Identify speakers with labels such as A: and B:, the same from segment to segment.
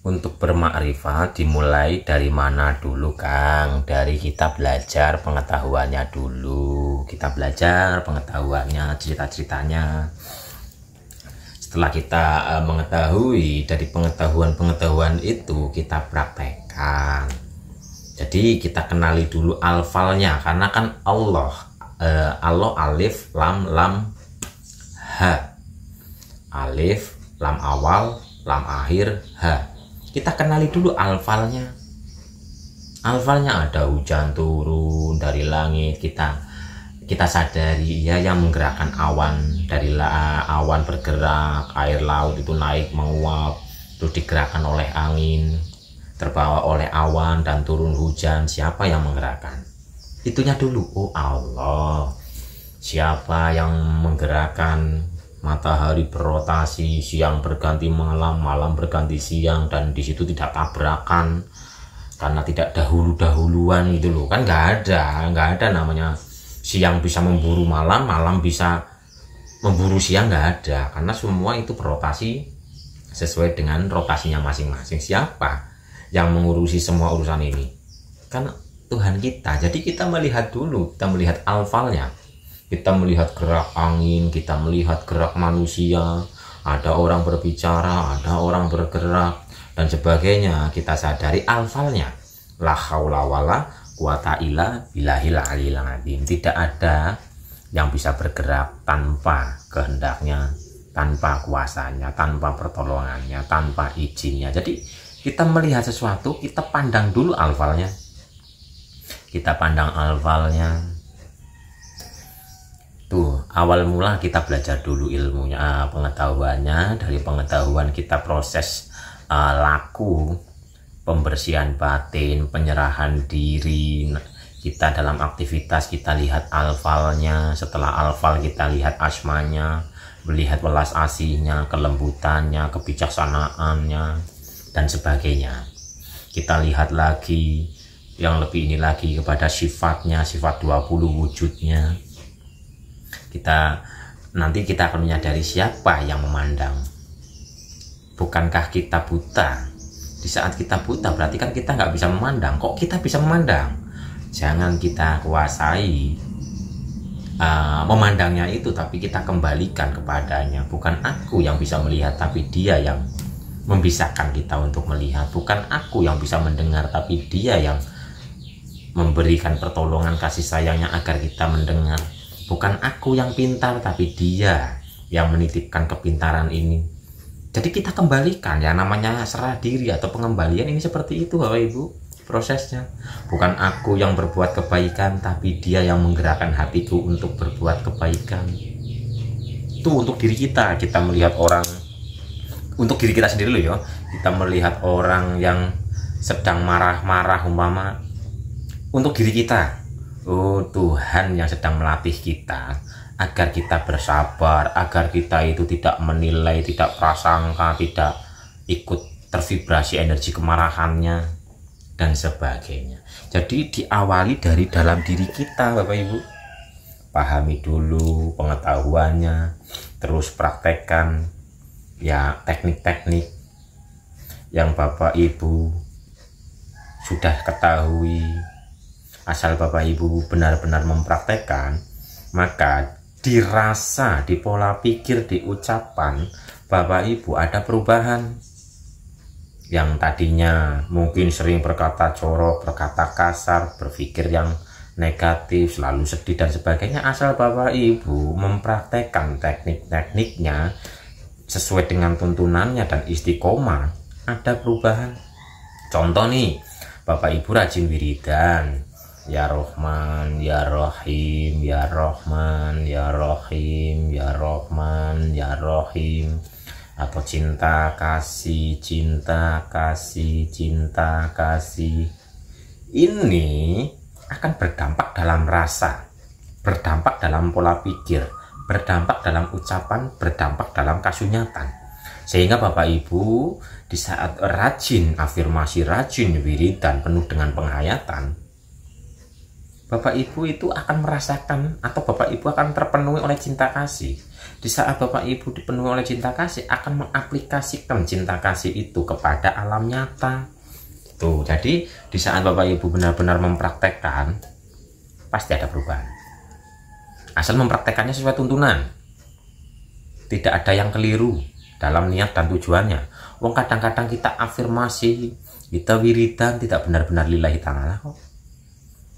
A: Untuk bermakrifat dimulai dari mana dulu, Kang? Dari kita belajar pengetahuannya dulu. Kita belajar pengetahuannya, cerita-ceritanya. Setelah kita mengetahui, dari pengetahuan itu kita praktekkan. Jadi kita kenali dulu alfalnya, karena kan Allah alif lam ha. Alif lam awal, lam akhir, ha. Kita kenali dulu alfalnya. Alfalnya ada hujan turun dari langit, kita sadari ya, yang menggerakkan awan, dari awan bergerak, air laut itu naik menguap, terus digerakkan oleh angin, terbawa oleh awan dan turun hujan. Siapa yang menggerakkan? Itunya dulu. Oh, Allah. Siapa yang menggerakkan matahari berotasi, siang berganti malam, malam berganti siang, dan di situ tidak tabrakan karena tidak dahuluan gitu loh. Kan nggak ada namanya siang bisa memburu malam, malam bisa memburu siang, nggak ada, karena semua itu berotasi sesuai dengan rotasinya masing-masing. Siapa yang mengurusi semua urusan ini? Kan Tuhan kita. Jadi kita melihat dulu, kita melihat alfalnya. Kita melihat gerak angin, kita melihat gerak manusia, ada orang berbicara, ada orang bergerak, dan sebagainya. Kita sadari alfalnya. La haula wala quwata illa billahil aliyil azim. Tidak ada yang bisa bergerak tanpa kehendaknya, tanpa kuasanya, tanpa pertolongannya, tanpa izinnya. Jadi kita melihat sesuatu, kita pandang dulu alfalnya. Kita pandang alfalnya. Tuh, awal mula kita belajar dulu ilmunya, pengetahuannya. Dari pengetahuan kita proses laku, pembersihan batin, penyerahan diri. Kita dalam aktivitas kita lihat alfalnya. Setelah alfal kita lihat asmanya, melihat welas asihnya, kelembutannya, kebijaksanaannya, dan sebagainya. Kita lihat lagi yang lebih ini lagi kepada sifatnya, sifat 20 wujudnya. Nanti kita akan menyadari siapa yang memandang. Bukankah kita buta? Di saat kita buta berarti kan kita nggak bisa memandang. Kok kita bisa memandang? Jangan kita kuasai memandangnya itu, tapi kita kembalikan kepadanya. Bukan aku yang bisa melihat, tapi dia yang membisahkan kita untuk melihat. Bukan aku yang bisa mendengar, tapi dia yang memberikan pertolongan kasih sayangnya agar kita mendengar. Bukan aku yang pintar, tapi dia yang menitipkan kepintaran ini. Jadi kita kembalikan, ya namanya serah diri atau pengembalian ini seperti itu Bapak Ibu prosesnya. Bukan aku yang berbuat kebaikan, tapi dia yang menggerakkan hatiku untuk berbuat kebaikan. Itu untuk diri kita. Kita melihat orang, untuk diri kita sendiri loh ya. Kita melihat orang yang sedang marah-marah umpama, untuk diri kita. Oh, Tuhan yang sedang melatih kita agar kita bersabar, agar kita itu tidak menilai, tidak prasangka, tidak ikut tervibrasi energi kemarahannya, dan sebagainya. Jadi diawali dari dalam diri kita Bapak Ibu. Pahami dulu pengetahuannya, terus praktekkan ya teknik-teknik yang Bapak Ibu sudah ketahui. Asal Bapak Ibu benar-benar mempraktekkan, maka dirasa, di pola pikir, di ucapan Bapak Ibu ada perubahan. Yang tadinya mungkin sering berkata jorok, berkata kasar, berpikir yang negatif, selalu sedih dan sebagainya, asal Bapak Ibu mempraktekkan teknik-tekniknya sesuai dengan tuntunannya dan istiqomah, ada perubahan. Contoh nih, Bapak Ibu rajin wiridan, Ya Rahman, Ya Rahim, Ya Rahman, Ya Rahim, Ya Rahman, Ya Rahim. Atau cinta kasih, cinta kasih, cinta kasih. Ini akan berdampak dalam rasa, berdampak dalam pola pikir, berdampak dalam ucapan, berdampak dalam kasunyatan. Sehingga Bapak Ibu di saat rajin afirmasi, rajin wiridan penuh dengan penghayatan, Bapak Ibu itu akan merasakan atau Bapak Ibu akan terpenuhi oleh cinta kasih. Di saat Bapak Ibu dipenuhi oleh cinta kasih, akan mengaplikasikan cinta kasih itu kepada alam nyata. Tuh, jadi di saat Bapak Ibu benar-benar mempraktekkan, pasti ada perubahan. Asal mempraktekannya sesuai tuntunan. Tidak ada yang keliru dalam niat dan tujuannya. Wong kadang-kadang kita afirmasi, kita wiridan tidak benar-benar lillahi ta'ala kok.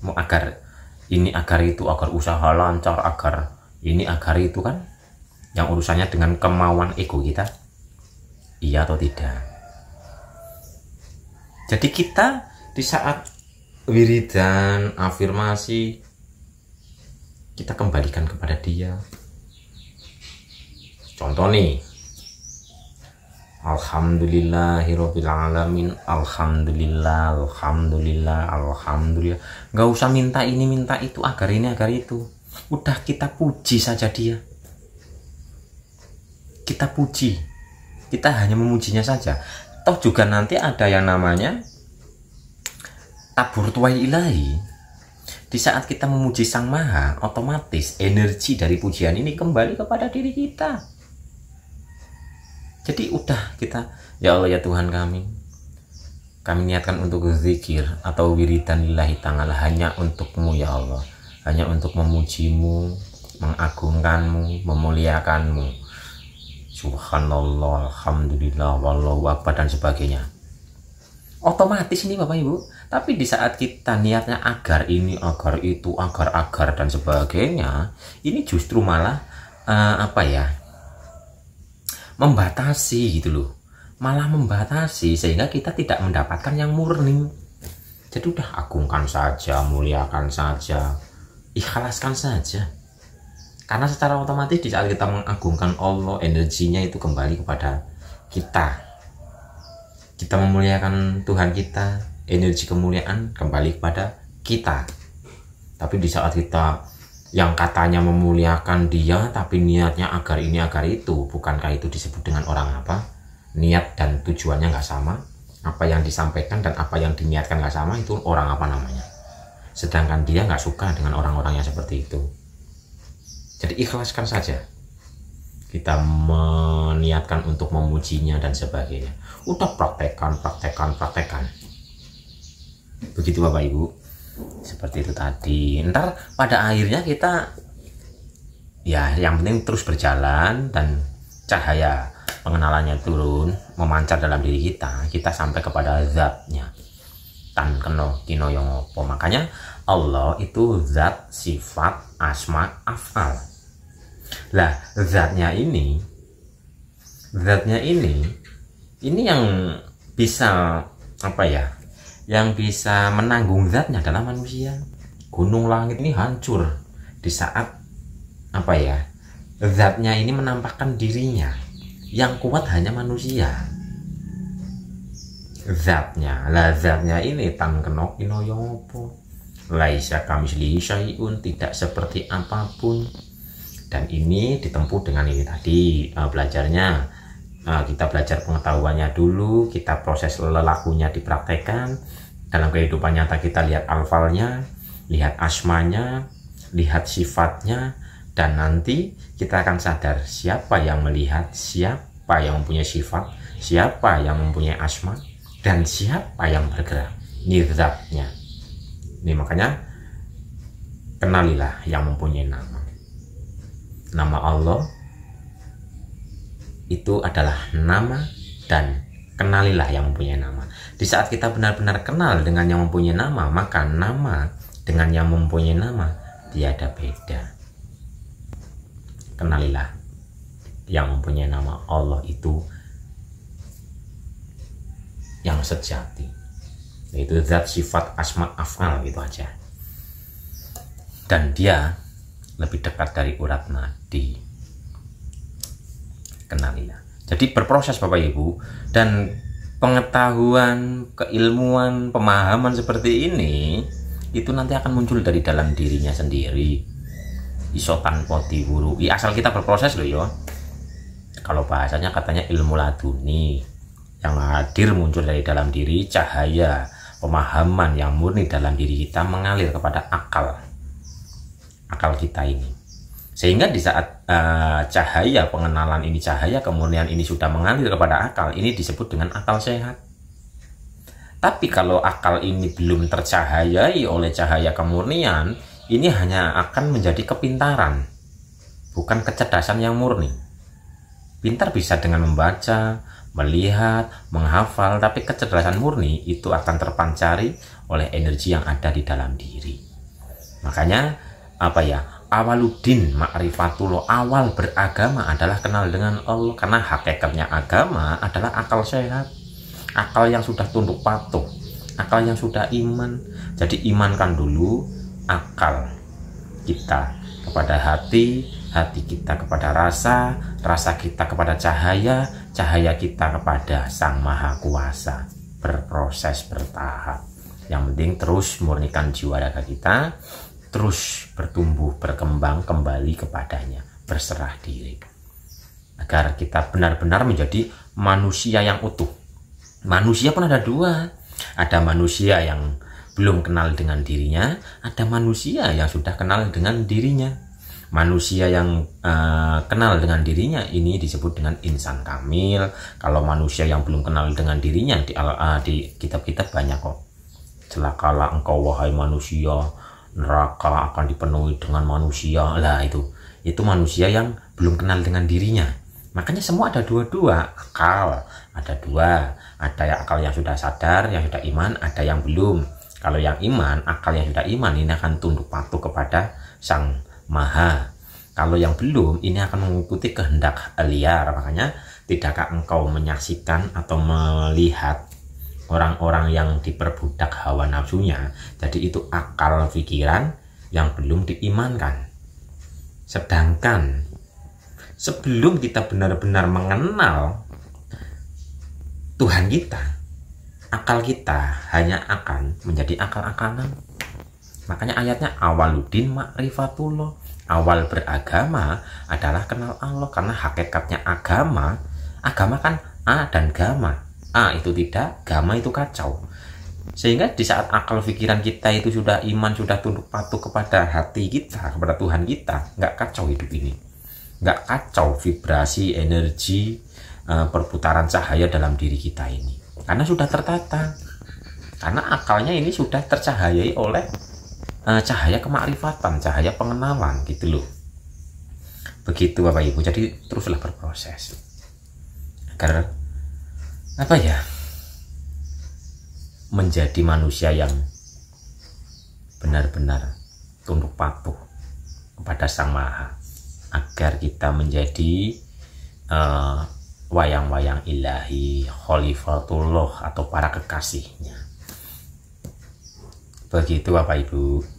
A: Mau agar ini, agar itu, agar usaha lancar, agar ini, agar itu kan. Yang urusannya dengan kemauan ego kita. Iya atau tidak. Jadi kita di saat wiridan, afirmasi, kita kembalikan kepada dia. Contoh nih, alhamdulillahirabbil alamin, alhamdulillah, alhamdulillah, alhamdulillah. Nggak usah minta ini minta itu, agar ini agar itu. Udah kita puji saja dia. Kita puji, kita hanya memujinya saja. Toh juga nanti ada yang namanya tabur tuai ilahi. Di saat kita memuji Sang Maha, otomatis energi dari pujian ini kembali kepada diri kita. Jadi udah kita, ya Allah ya Tuhan kami niatkan untuk zikir atau wiridan lillahi ta'ala hanya untukmu ya Allah, hanya untuk memujimu, mengagungkanmu, memuliakanmu. Subhanallah, alhamdulillah, wallahu akbar dan sebagainya. Otomatis ini Bapak Ibu. Tapi di saat kita niatnya agar ini, agar itu, agar dan sebagainya, ini justru malah membatasi gitu loh. Malah membatasi sehingga kita tidak mendapatkan yang murni. Jadi udah agungkan saja, muliakan saja, ikhlaskan saja. Karena secara otomatis di saat kita mengagungkan Allah, energinya itu kembali kepada kita. Kita memuliakan Tuhan kita, energi kemuliaan kembali kepada kita. Tapi di saat kita yang katanya memuliakan dia, tapi niatnya agar ini agar itu, bukankah itu disebut dengan orang apa? Niat dan tujuannya nggak sama. Apa yang disampaikan dan apa yang diniatkan nggak sama, itu orang apa namanya? Sedangkan dia nggak suka dengan orang-orang yang seperti itu. Jadi ikhlaskan saja. Kita meniatkan untuk memujinya dan sebagainya. Udah praktekkan. Begitu Bapak Ibu. Seperti itu tadi. Ntar pada akhirnya kita, ya yang penting terus berjalan dan cahaya pengenalannya turun, memancar dalam diri kita. Kita sampai kepada zatnya. Tan keno kino yang opo. Makanya Allah itu zat, sifat, asma, af'al. Lah zatnya ini yang bisa yang bisa menanggung zatnya adalah manusia. Gunung langit ini hancur di saat zatnya ini menampakkan dirinya. Yang kuat hanya manusia. Zatnya ini tan kenok ino yopo. Laisa kamislihi syai'un, tidak seperti apapun. Dan ini ditempuh dengan ini tadi belajarnya. Kita belajar pengetahuannya dulu, kita proses lelakunya dipraktekkan. Dalam kehidupan nyata kita lihat alfalnya, lihat asmanya, lihat sifatnya, dan nanti kita akan sadar siapa yang melihat, siapa yang mempunyai sifat, siapa yang mempunyai asma, dan siapa yang bergerak. Ini zatnya. Ini makanya kenalilah yang mempunyai nama. Nama Allah itu adalah nama, dan kenalilah yang mempunyai nama. Di saat kita benar-benar kenal dengan yang mempunyai nama, maka nama dengan yang mempunyai nama tiada beda. Kenalilah yang mempunyai nama. Allah itu yang sejati, yaitu zat, sifat, asma, af'al, gitu aja. Dan dia lebih dekat dari urat nadi. Kenalilah. Jadi berproses Bapak Ibu, dan pengetahuan, keilmuan, pemahaman seperti ini itu nanti akan muncul dari dalam dirinya sendiri. Iso tanpa diwurui, asal kita berproses loh ya. Kalau bahasanya katanya ilmu laduni, yang hadir muncul dari dalam diri, cahaya pemahaman yang murni dalam diri kita mengalir kepada akal. akal kita ini. Sehingga di saat cahaya pengenalan ini, cahaya kemurnian ini sudah mengalir kepada akal, ini disebut dengan akal sehat. Tapi kalau akal ini belum tercahayai oleh cahaya kemurnian, ini hanya akan menjadi kepintaran, bukan kecerdasan yang murni. Pintar bisa dengan membaca, melihat, menghafal, tapi kecerdasan murni itu akan terpancari oleh energi yang ada di dalam diri. Makanya awaludin ma'rifatullah, awal beragama adalah kenal dengan Allah, karena hakikatnya agama adalah akal sehat, akal yang sudah tunduk patuh, akal yang sudah iman. Jadi imankan dulu akal kita kepada hati, hati kita kepada rasa, rasa kita kepada cahaya, cahaya kita kepada Sang Maha Kuasa. Berproses, bertahap. Yang penting terus murnikan jiwa raga kita, terus bertumbuh, berkembang kembali kepadanya, berserah diri, agar kita benar-benar menjadi manusia yang utuh. Manusia pun ada dua, ada manusia yang belum kenal dengan dirinya, ada manusia yang sudah kenal dengan dirinya. Manusia yang kenal dengan dirinya ini disebut dengan insan kamil. Kalau manusia yang belum kenal dengan dirinya, di kitab-kitab banyak kok. Celakalah engkau wahai manusia, neraka akan dipenuhi dengan manusia. Lah itu manusia yang belum kenal dengan dirinya. Makanya semua ada dua-dua, akal ada dua, ada yang akal yang sudah sadar, yang sudah iman, ada yang belum. Kalau yang iman, akal yang sudah iman ini akan tunduk patuh kepada Sang Maha. Kalau yang belum, ini akan mengikuti kehendak liar. Makanya tidakkah engkau menyaksikan atau melihat orang-orang yang diperbudak hawa nafsunya? Jadi itu akal pikiran yang belum diimankan. Sedangkan sebelum kita benar-benar mengenal Tuhan kita, akal kita hanya akan menjadi akal-akalan. Makanya ayatnya awaludin ma'rifatullah, awal beragama adalah kenal Allah. Karena hakikatnya agama kan A dan gama. A itu tidak, gama itu kacau. Sehingga di saat akal pikiran kita itu sudah iman, sudah tunduk patuh kepada hati kita, kepada Tuhan kita, nggak kacau hidup ini, nggak kacau vibrasi, energi, perputaran cahaya dalam diri kita ini, karena sudah tertata, karena akalnya ini sudah tercahayai oleh cahaya kemakrifatan, cahaya pengenalan gitu loh. Begitu Bapak Ibu. Jadi teruslah berproses agar menjadi manusia yang benar-benar tunduk patuh kepada Sang Maha, agar kita menjadi wayang-wayang ilahi, khalifatullah atau para kekasihnya. Begitu Bapak Ibu.